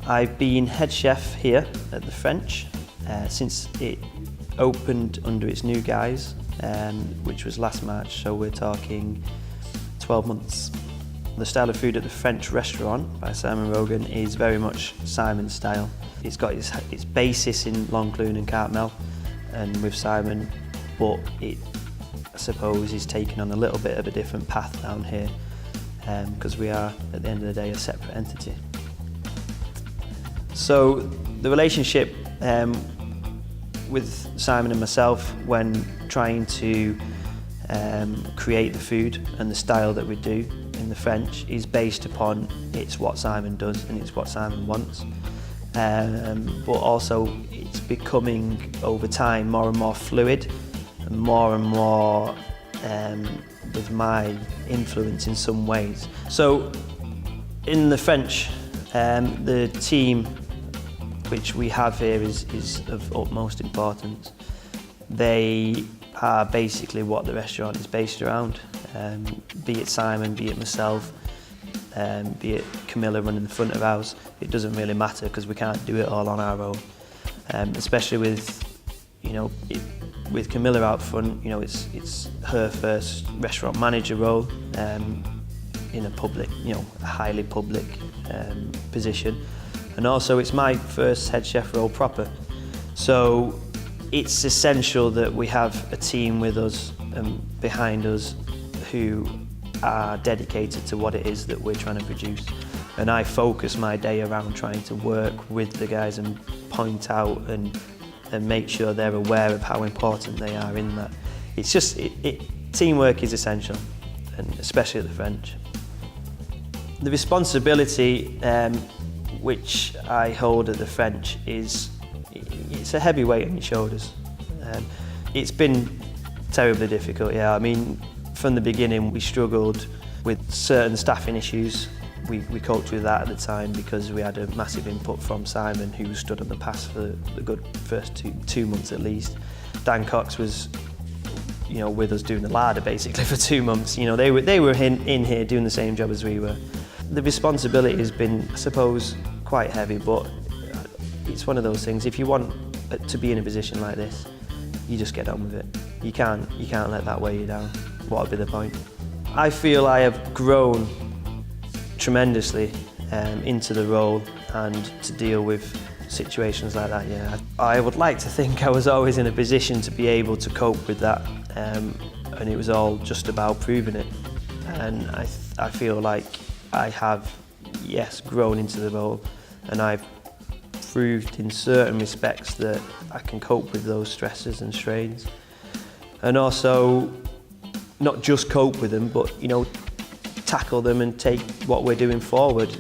I've been head chef here at the French since it opened under its new guise, which was last March, so we're talking 12 months. The style of food at the French restaurant by Simon Rogan is very much Simon's style. It's got its basis in L'Enclume and Cartmel and with Simon, but it, I suppose, is taking on a little bit of a different path down here because we are, at the end of the day, a separate entity. So the relationship with Simon and myself when trying to create the food and the style that we do in the French is based upon it's what Simon does and it's what Simon wants. But also it's becoming over time more and more fluid and more with my influence in some ways. So in the French, the team which we have here is of utmost importance. They are basically what the restaurant is based around, be it Simon, be it myself, be it Camilla running the front of house. It doesn't really matter because we can't do it all on our own, especially with, with Camilla out front. It's her first restaurant manager role in a public, a highly public position, and also it's my first head chef role proper. So it's essential that we have a team with us and behind us who are dedicated to what it is that we're trying to produce. And I focus my day around trying to work with the guys and point out and make sure they're aware of how important they are in that. It's just, teamwork is essential, and especially at the French. The responsibility which I hold at the French it's a heavy weight on your shoulders. It's been terribly difficult, yeah. I mean, from the beginning we struggled with certain staffing issues. We coped with that at the time because we had a massive input from Simon, who stood on the pass for the good first two months at least. Dan Cox was with us doing the larder basically for 2 months. They were in here doing the same job as we were. The responsibility has been, I suppose, quite heavy, but it's one of those things. If you want to be in a position like this, you just get on with it. You can't let that weigh you down. What would be the point? I feel I have grown tremendously into the role and to deal with situations like that. Yeah, I would like to think I was always in a position to be able to cope with that, and it was all just about proving it. And I feel like I have, yes, grown into the role, and I've proved in certain respects that I can cope with those stresses and strains, and also not just cope with them, but tackle them and take what we're doing forward.